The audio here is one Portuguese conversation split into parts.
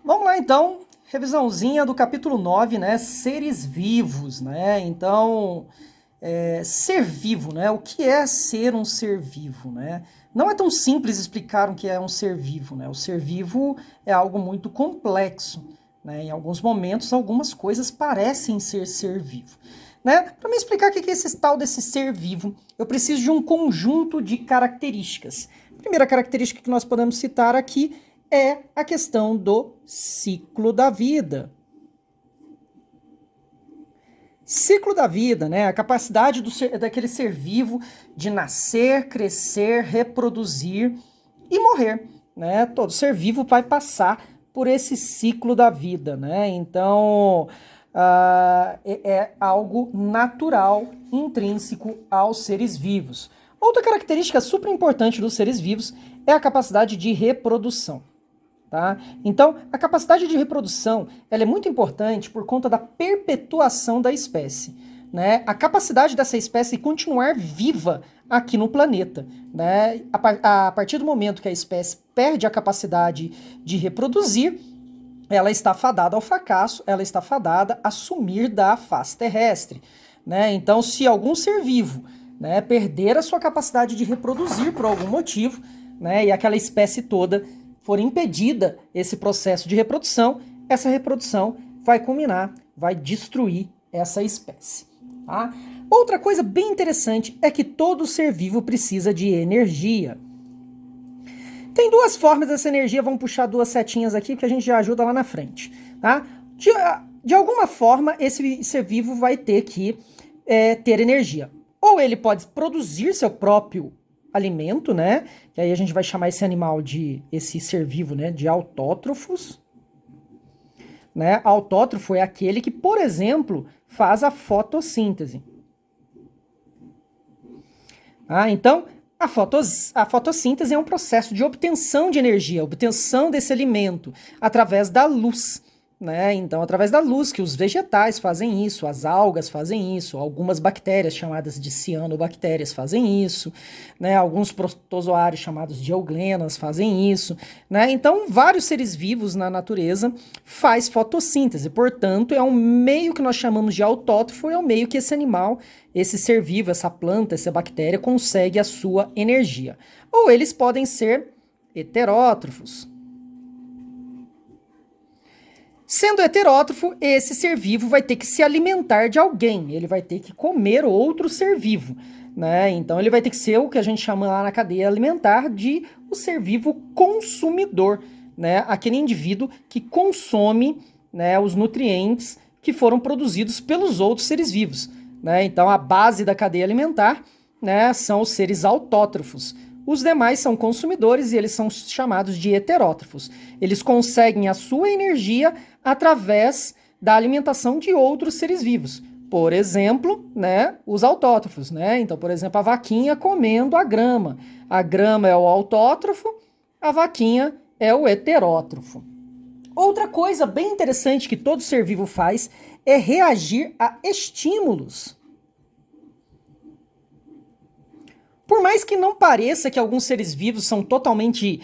Vamos lá então, revisãozinha do capítulo 9, né? Seres vivos, né? Então, ser vivo, né? O que é ser um ser vivo, né? Não é tão simples explicar o que é um ser vivo, né? O ser vivo é algo muito complexo, né? Em alguns momentos, algumas coisas parecem ser vivo. Né? Para me explicar o que é esse tal desse ser vivo, eu preciso de um conjunto de características. A primeira característica que nós podemos citar aqui é a questão do ciclo da vida. Ciclo da vida, né? A capacidade daquele ser vivo de nascer, crescer, reproduzir e morrer, né? Todo ser vivo vai passar por esse ciclo da vida, né? Então, é algo natural, intrínseco aos seres vivos. Outra característica super importante dos seres vivos é a capacidade de reprodução. Tá? Então, a capacidade de reprodução ela é muito importante por conta da perpetuação da espécie. Né? A capacidade dessa espécie continuar viva aqui no planeta. Né? A partir do momento que a espécie perde a capacidade de reproduzir, ela está fadada ao fracasso, ela está fadada a sumir da face terrestre. Né? Então, se algum ser vivo, né, perder a sua capacidade de reproduzir por algum motivo, né, e aquela espécie toda for impedida esse processo de reprodução, essa reprodução vai culminar, vai destruir essa espécie. Tá? Outra coisa bem interessante é que todo ser vivo precisa de energia. Tem duas formas dessa energia, vamos puxar duas setinhas aqui que a gente já ajuda lá na frente. Tá? De alguma forma, esse ser vivo vai ter que ter energia. Ou ele pode produzir seu próprio alimento, né? E aí a gente vai chamar esse animal esse ser vivo, né, de autótrofos. Né? Autótrofo é aquele que, por exemplo, faz a fotossíntese. Então, a fotossíntese é um processo de obtenção de energia, obtenção desse alimento através da luz. Né? Então, através da luz que os vegetais fazem isso, as algas fazem isso, algumas bactérias chamadas de cianobactérias fazem isso, né? Alguns protozoários chamados de euglenas fazem isso. Né? Então, vários seres vivos na natureza faz fotossíntese, portanto, é um meio que nós chamamos de autótrofo, é o meio que esse animal, esse ser vivo, essa planta, essa bactéria consegue a sua energia. Ou eles podem ser heterótrofos. Sendo heterótrofo, esse ser vivo vai ter que se alimentar de alguém, ele vai ter que comer outro ser vivo, né? Então ele vai ter que ser o que a gente chama lá na cadeia alimentar de o ser vivo consumidor, né? Aquele indivíduo que consome, né, os nutrientes que foram produzidos pelos outros seres vivos, né? Então a base da cadeia alimentar, né, são os seres autótrofos. Os demais são consumidores e eles são chamados de heterótrofos. Eles conseguem a sua energia através da alimentação de outros seres vivos. Por exemplo, né, os autótrofos. Né? Então, por exemplo, a vaquinha comendo a grama. A grama é o autótrofo, a vaquinha é o heterótrofo. Outra coisa bem interessante que todo ser vivo faz é reagir a estímulos. Por mais que não pareça que alguns seres vivos são totalmente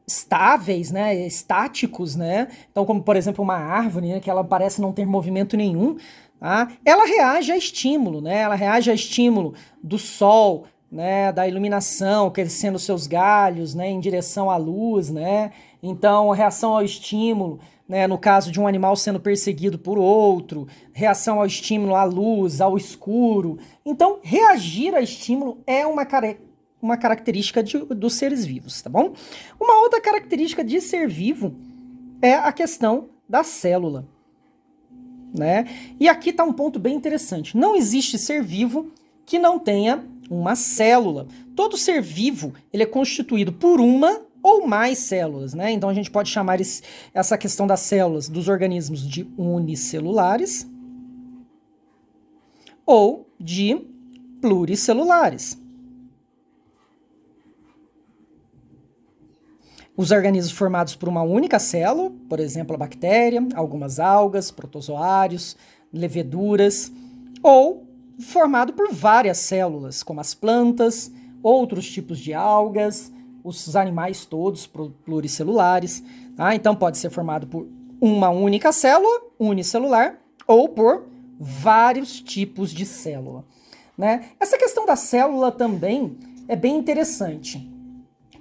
estáveis, né, estáticos, né? Então, como por exemplo uma árvore, né, que ela parece não ter movimento nenhum, tá? Ela reage a estímulo, né? Ela reage a estímulo do sol, né, da iluminação, crescendo seus galhos, né, em direção à luz, né? Então, reação ao estímulo, né, no caso de um animal sendo perseguido por outro, reação ao estímulo à luz, ao escuro. Então, reagir a estímulo é uma característica dos seres vivos, tá bom? Uma outra característica de ser vivo é a questão da célula, né? E aqui está um ponto bem interessante. Não existe ser vivo que não tenha uma célula. Todo ser vivo ele é constituído por uma ou mais células, né? Então a gente pode chamar essa questão das células dos organismos de unicelulares ou de pluricelulares. Os organismos formados por uma única célula, por exemplo, a bactéria, algumas algas, protozoários, leveduras, ou formado por várias células, como as plantas, outros tipos de algas, os animais todos pluricelulares, tá? Então pode ser formado por uma única célula, unicelular, ou por vários tipos de célula, né? Essa questão da célula também é bem interessante.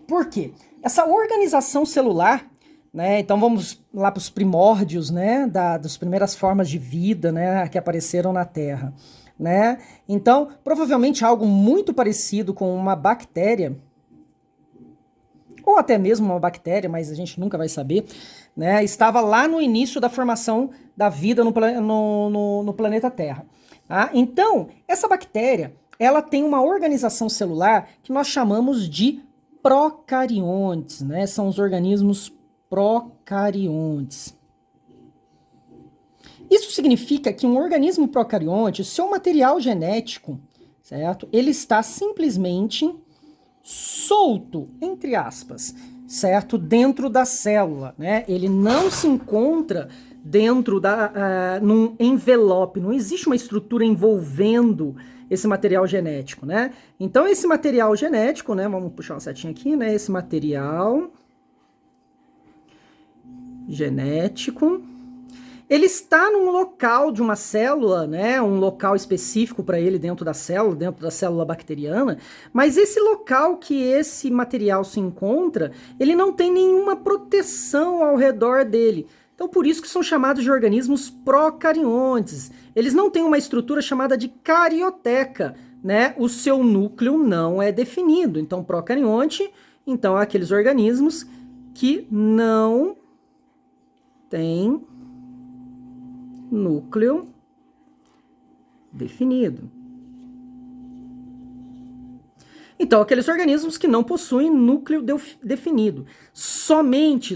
Por quê? Essa organização celular, né? Então vamos lá para os primórdios, né? Das primeiras formas de vida, né? Que apareceram na Terra, né? Então, provavelmente algo muito parecido com uma bactéria, ou até mesmo uma bactéria, mas a gente nunca vai saber, né? Estava lá no início da formação da vida no planeta Terra. Tá? Então, essa bactéria, ela tem uma organização celular que nós chamamos de procariontes, né? São os organismos procariontes. Isso significa que um organismo procarionte, seu material genético, certo? Ele está simplesmente solto, entre aspas, certo? Dentro da célula, né? Ele não se encontra dentro num envelope, não existe uma estrutura envolvendo esse material genético, né? Então, esse material genético, né? Vamos puxar uma setinha aqui, né? Esse material genético, ele está num local de uma célula, né? Um local específico para ele dentro da célula bacteriana, mas esse local que esse material se encontra, ele não tem nenhuma proteção ao redor dele. Então, por isso que são chamados de organismos procariontes. Eles não têm uma estrutura chamada de carioteca, né? O seu núcleo não é definido. Então, procarionte, então, é aqueles organismos que não têm núcleo definido. Então, aqueles organismos que não possuem núcleo definido. Somente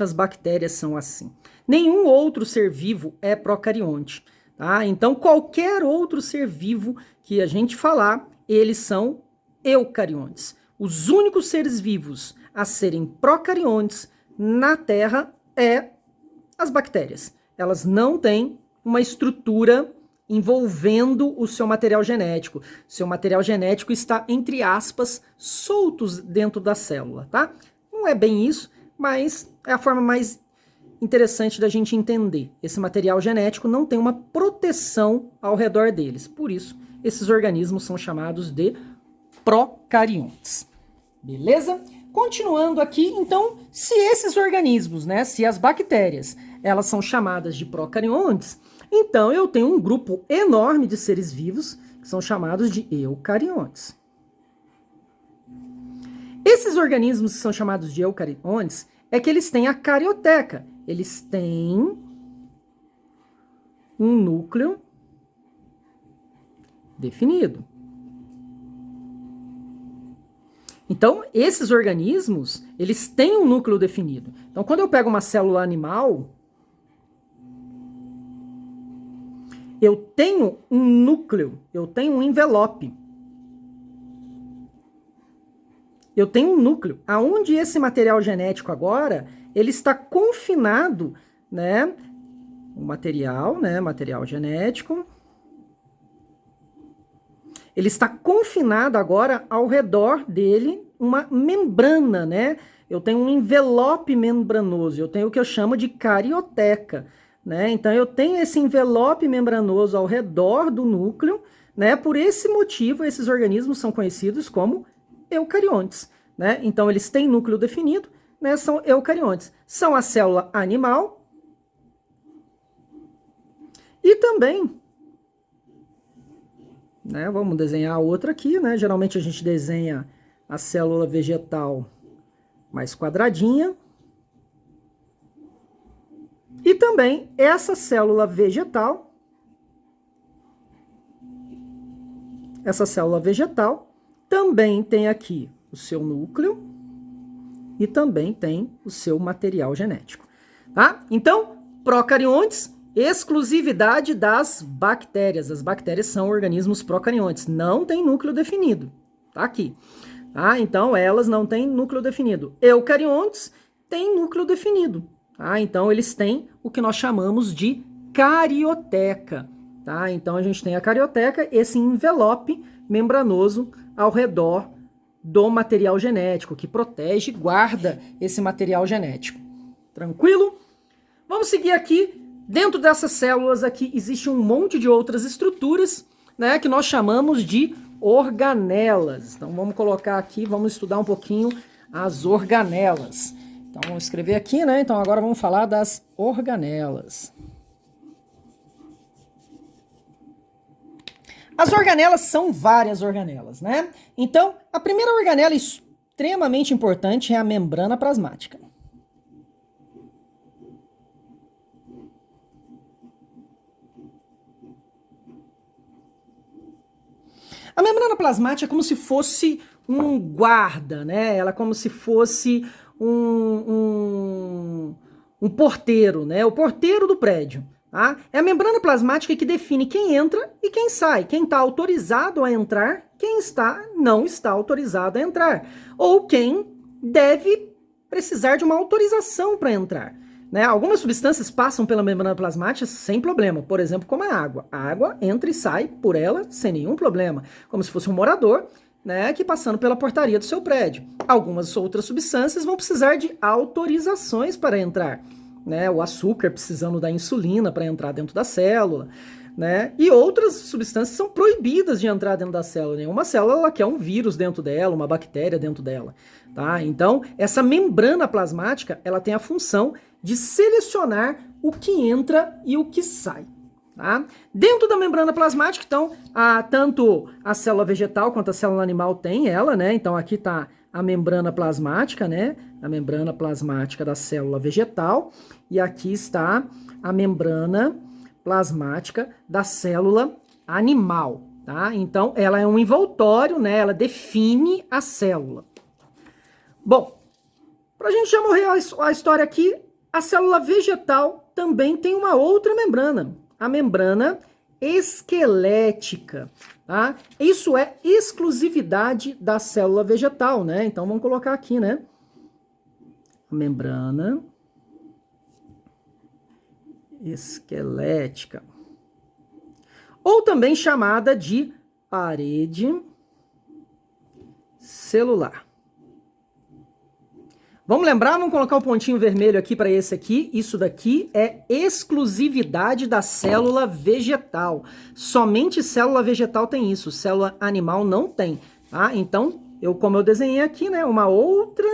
as bactérias são assim. Nenhum outro ser vivo é procarionte. Tá? Então, qualquer outro ser vivo que a gente falar, eles são eucariontes. Os únicos seres vivos a serem procariontes na Terra as bactérias. Elas não têm uma estrutura envolvendo o seu material genético. Seu material genético está, entre aspas, soltos dentro da célula, tá? Não é bem isso, mas é a forma mais interessante da gente entender. Esse material genético não tem uma proteção ao redor deles. Por isso, esses organismos são chamados de procariontes. Beleza? Continuando aqui, então, se esses organismos, né, se as bactérias, elas são chamadas de procariontes, então eu tenho um grupo enorme de seres vivos que são chamados de eucariontes. Esses organismos que são chamados de eucariontes é que eles têm a carioteca. Eles têm um núcleo definido. Então, esses organismos, eles têm um núcleo definido. Então, quando eu pego uma célula animal, eu tenho um núcleo, eu tenho um envelope. Eu tenho um núcleo. Aonde esse material genético agora, ele está confinado, né? O material, né? Material genético. Ele está confinado agora ao redor dele uma membrana, né? Eu tenho um envelope membranoso, eu tenho o que eu chamo de carioteca, né? Então eu tenho esse envelope membranoso ao redor do núcleo, né? Por esse motivo, esses organismos são conhecidos como eucariontes, né? Então eles têm núcleo definido, né? São eucariontes. São a célula animal e também, né? Vamos desenhar outra aqui, né? Geralmente a gente desenha a célula vegetal mais quadradinha. E também essa célula vegetal, também tem aqui o seu núcleo e também tem o seu material genético. Tá? Então, procariontes, exclusividade das bactérias. As bactérias são organismos procariontes, não tem núcleo definido. Tá aqui. Tá? Então, elas não têm núcleo definido. Eucariontes têm núcleo definido. Tá? Então, eles têm o que nós chamamos de carioteca. Tá? Então, a gente tem a carioteca, esse envelope membranoso ao redor do material genético, que protege e guarda esse material genético. Tranquilo? Vamos seguir aqui. Dentro dessas células aqui existe um monte de outras estruturas, né, que nós chamamos de organelas. Então vamos colocar aqui, vamos estudar um pouquinho as organelas. Então vamos escrever aqui, né? Então agora vamos falar das organelas. As organelas são várias organelas, né? Então, a primeira organela extremamente importante é a membrana plasmática. A membrana plasmática é como se fosse um guarda, né? Ela é como se fosse um porteiro, né? O porteiro do prédio. Tá? É a membrana plasmática que define quem entra e quem sai, quem está autorizado a entrar, quem não está autorizado a entrar, ou quem deve precisar de uma autorização para entrar. Né? Algumas substâncias passam pela membrana plasmática sem problema, por exemplo, como a água. A água entra e sai por ela sem nenhum problema, como se fosse um morador, né, que passando pela portaria do seu prédio. Algumas outras substâncias vão precisar de autorizações para entrar. Né, o açúcar precisando da insulina para entrar dentro da célula, né, e outras substâncias são proibidas de entrar dentro da célula. Nenhuma célula ela quer um vírus dentro dela, uma bactéria dentro dela. Tá? Então, essa membrana plasmática ela tem a função de selecionar o que entra e o que sai. Tá? Dentro da membrana plasmática, então, tanto a célula vegetal quanto a célula animal tem ela, né? Então, aqui está a membrana plasmática, né? A membrana plasmática da célula vegetal. E aqui está a membrana plasmática da célula animal, tá? Então, ela é um envoltório, né? Ela define a célula. Bom, para a gente já morrer a história aqui, a célula vegetal também tem uma outra membrana, a membrana esquelética, tá? Isso é exclusividade da célula vegetal, né? Então vamos colocar aqui, né? A membrana esquelética, ou também chamada de parede celular. Vamos lembrar, vamos colocar o pontinho vermelho aqui para esse aqui. Isso daqui é exclusividade da célula vegetal. Somente célula vegetal tem isso, célula animal não tem. Tá? Então, como eu desenhei aqui, né, uma outra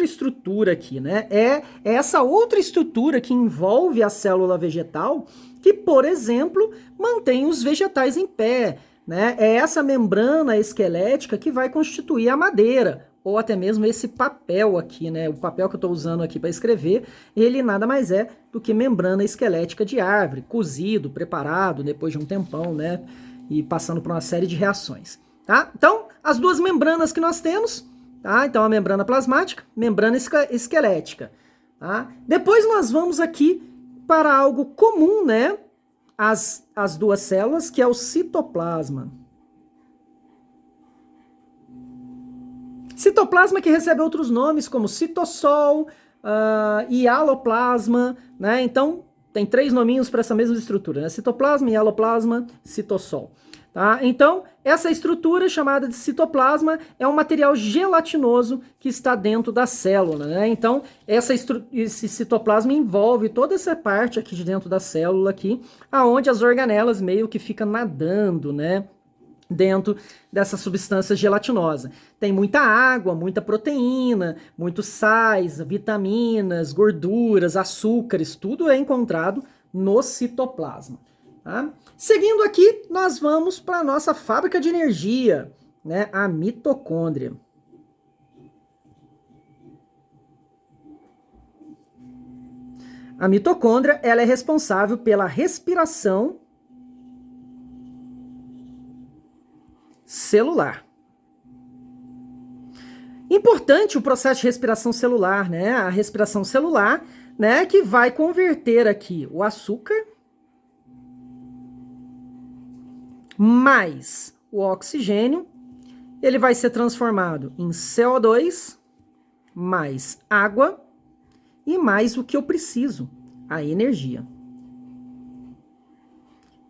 estrutura aqui, né? É essa outra estrutura que envolve a célula vegetal que, por exemplo, mantém os vegetais em pé, né? É essa membrana esquelética que vai constituir a madeira, ou até mesmo esse papel aqui, né? O papel que eu estou usando aqui para escrever, ele nada mais é do que membrana esquelética de árvore, cozido, preparado depois de um tempão, né? E passando por uma série de reações, tá? Então, as duas membranas que nós temos, tá? Então, a membrana plasmática, membrana esquelética, tá? Depois nós vamos aqui para algo comum, né? As duas células, que é o citoplasma. Citoplasma que recebe outros nomes como citossol e aloplasma, né? Então, tem 3 nominhos para essa mesma estrutura, né? Citoplasma, hialoplasma, citossol. Tá? Então, essa estrutura chamada de citoplasma é um material gelatinoso que está dentro da célula, né? Então, esse citoplasma envolve toda essa parte aqui de dentro da célula aqui, aonde as organelas meio que ficam nadando, né? Dentro dessa substância gelatinosa. Tem muita água, muita proteína, muitos sais, vitaminas, gorduras, açúcares, tudo é encontrado no citoplasma. Tá? Seguindo aqui, nós vamos para a nossa fábrica de energia, né? A mitocôndria. A mitocôndria ela é responsável pela respiração celular. Importante o processo de respiração celular, né? A respiração celular, né, que vai converter aqui o açúcar mais o oxigênio, ele vai ser transformado em CO2 mais água e mais o que eu preciso, a energia.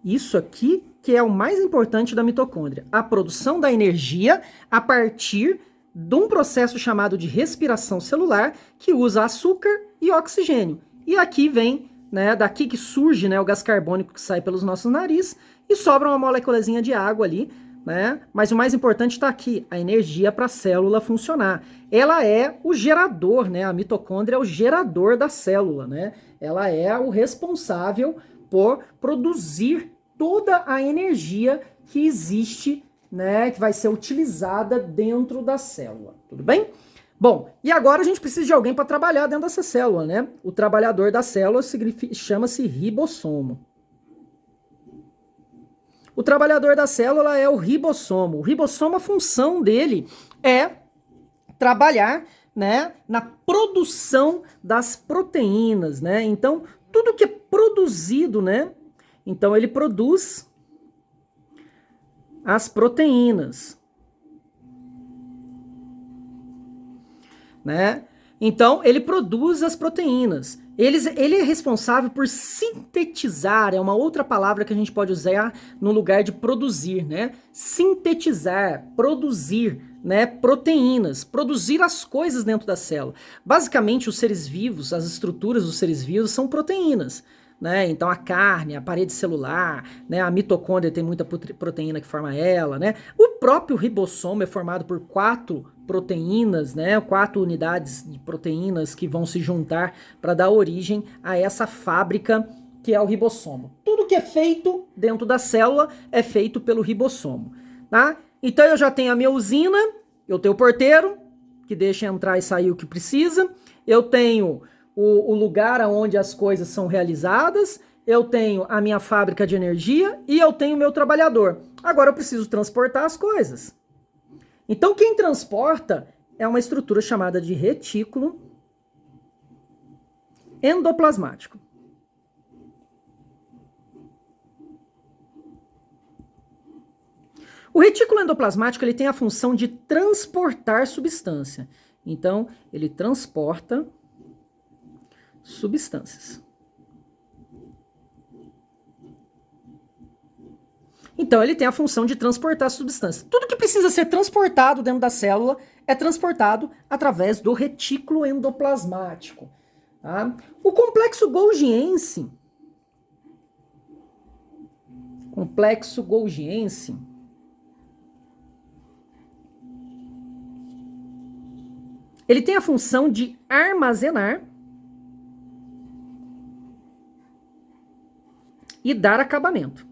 Isso aqui que é o mais importante da mitocôndria? A produção da energia a partir de um processo chamado de respiração celular, que usa açúcar e oxigênio. E aqui vem, né, daqui que surge, né, o gás carbônico que sai pelos nossos narizes e sobra uma moléculazinha de água ali, né? Mas o mais importante está aqui, a energia para a célula funcionar. Ela é o gerador, né? A mitocôndria é o gerador da célula, né? Ela é o responsável por produzir toda a energia que existe, né, que vai ser utilizada dentro da célula, tudo bem? Bom, e agora a gente precisa de alguém para trabalhar dentro dessa célula, né? O trabalhador da célula chama-se ribossomo. O trabalhador da célula é o ribossomo. O ribossomo, a função dele é trabalhar, né, na produção das proteínas, né? Então, tudo que é produzido, né? Então, ele produz as proteínas, né? Então, ele produz as proteínas. Ele é responsável por sintetizar, é uma outra palavra que a gente pode usar no lugar de produzir, né? Sintetizar, produzir, né? Proteínas, produzir as coisas dentro da célula. Basicamente, os seres vivos, as estruturas dos seres vivos são proteínas. Né? Então a carne, a parede celular, né? A mitocôndria tem muita proteína que forma ela, né? O próprio ribossomo é formado por 4 proteínas, né? 4 unidades de proteínas que vão se juntar para dar origem a essa fábrica que é o ribossomo. Tudo que é feito dentro da célula é feito pelo ribossomo, tá? Então eu já tenho a minha usina, eu tenho o porteiro que deixa entrar e sair o que precisa, eu tenho o lugar onde as coisas são realizadas, eu tenho a minha fábrica de energia e eu tenho o meu trabalhador. Agora eu preciso transportar as coisas. Então quem transporta é uma estrutura chamada de retículo endoplasmático. O retículo endoplasmático ele tem a função de transportar substância. Então ele transporta substâncias. Então, ele tem a função de transportar substâncias. Tudo que precisa ser transportado dentro da célula é transportado através do retículo endoplasmático. Tá? O complexo golgiense, ele tem a função de armazenar e dar acabamento.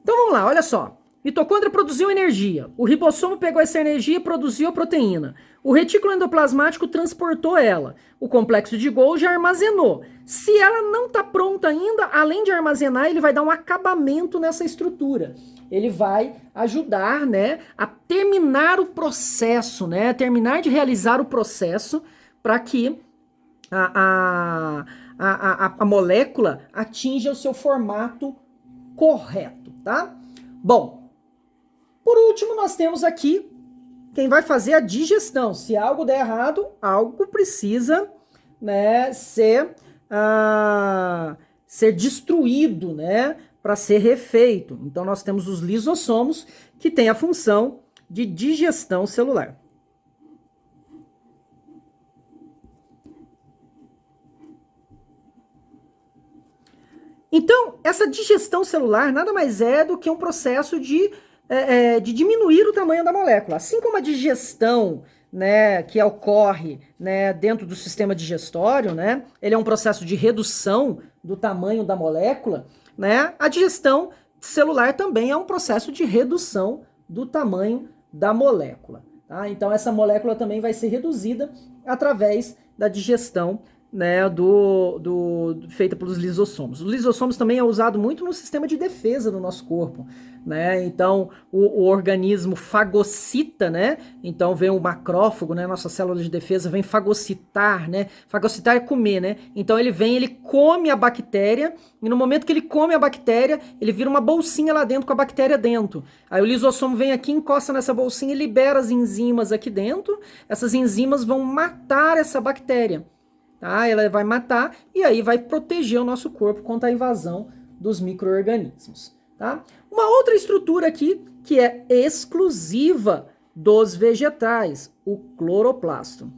Então vamos lá, olha só. Mitocôndria produziu energia. O ribossomo pegou essa energia e produziu a proteína. O retículo endoplasmático transportou ela. O complexo de Golgi armazenou. Se ela não está pronta ainda, além de armazenar, ele vai dar um acabamento nessa estrutura. Ele vai ajudar, né, a terminar o processo, né, terminar de realizar o processo para que a molécula atinja o seu formato correto, tá? Bom, por último, nós temos aqui quem vai fazer a digestão. Se algo der errado, algo precisa, né, ser destruído, né, para ser refeito. Então, nós temos os lisossomos, que têm a função de digestão celular. Então, essa digestão celular nada mais é do que um processo de diminuir o tamanho da molécula. Assim como a digestão, né, que ocorre, né, dentro do sistema digestório, né, ele é um processo de redução do tamanho da molécula, né, a digestão celular também é um processo de redução do tamanho da molécula. Tá? Então, essa molécula também vai ser reduzida através da digestão, né, feita pelos lisossomos. Os lisossomos também é usado muito no sistema de defesa do nosso corpo, né? Então o organismo fagocita, né? Então vem o macrófago, né? Nossa célula de defesa vem fagocitar, né? Fagocitar é comer, né? Então ele come a bactéria e no momento que ele come a bactéria, ele vira uma bolsinha lá dentro com a bactéria dentro. Aí o lisossomo vem aqui, encosta nessa bolsinha e libera as enzimas aqui dentro. Essas enzimas vão matar essa bactéria. tá? Ela vai matar e aí vai proteger o nosso corpo contra a invasão dos micro-organismos, tá? Uma outra estrutura aqui que é exclusiva dos vegetais, o cloroplasto.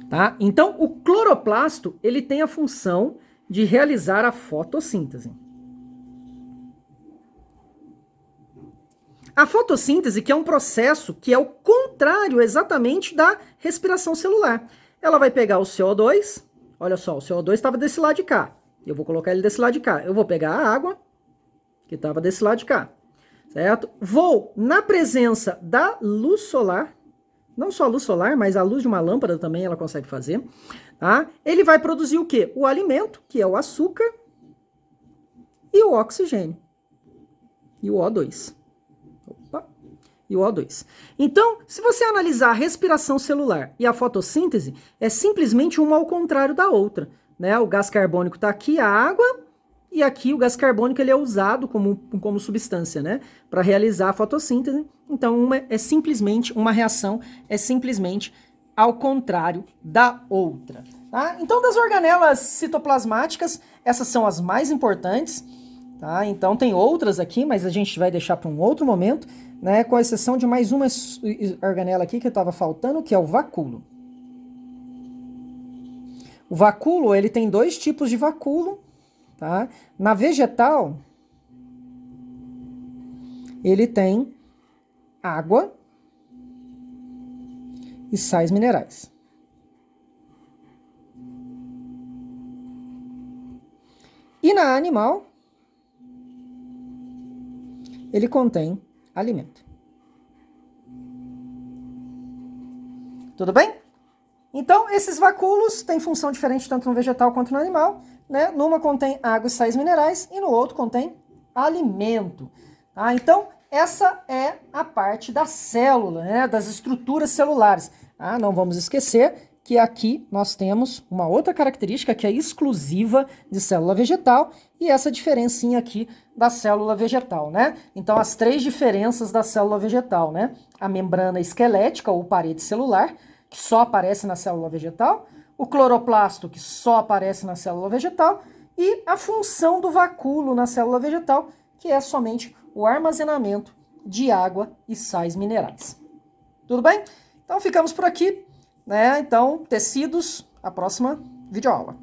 Tá? Então, o cloroplasto ele tem a função de realizar a fotossíntese. A fotossíntese, que é um processo que é o contrário exatamente da respiração celular. Ela vai pegar o CO2, olha só, o CO2 estava desse lado de cá. Eu vou colocar ele desse lado de cá. Eu vou pegar a água, que estava desse lado de cá, certo? Vou, na presença da luz solar, não só a luz solar, mas a luz de uma lâmpada também ela consegue fazer, tá? Ele vai produzir o quê? O alimento, que é o açúcar, e o oxigênio, e o O2. Opa, e o O2. Então, se você analisar a respiração celular e a fotossíntese, é simplesmente uma ao contrário da outra, né? O gás carbônico está aqui, a água, e aqui o gás carbônico ele é usado como substância, né, para realizar a fotossíntese. Então, uma reação é simplesmente ao contrário da outra. Tá? Então, das organelas citoplasmáticas, essas são as mais importantes. Tá? Então, tem outras aqui, mas a gente vai deixar para um outro momento, né, com exceção de mais uma organela aqui que estava faltando, que é o vacúolo. O vacúolo, ele tem dois tipos de vacúolo. Tá? Na vegetal, ele tem água e sais minerais. E na animal, ele contém alimento. Tudo bem? Então, esses vacúolos têm função diferente tanto no vegetal quanto no animal. Né? Numa contém água e sais minerais e no outro contém alimento. Tá? Então, essa é a parte da célula, né? Das estruturas celulares. Ah, não vamos esquecer que aqui nós temos uma outra característica que é exclusiva de célula vegetal e essa diferencinha aqui da célula vegetal, né? Então, as três diferenças da célula vegetal, né? A membrana esquelética ou parede celular, que só aparece na célula vegetal, o cloroplasto, que só aparece na célula vegetal, e a função do vacúolo na célula vegetal, que é somente o armazenamento de água e sais minerais. Tudo bem? Então ficamos por aqui, né? Então, tecidos, a próxima videoaula.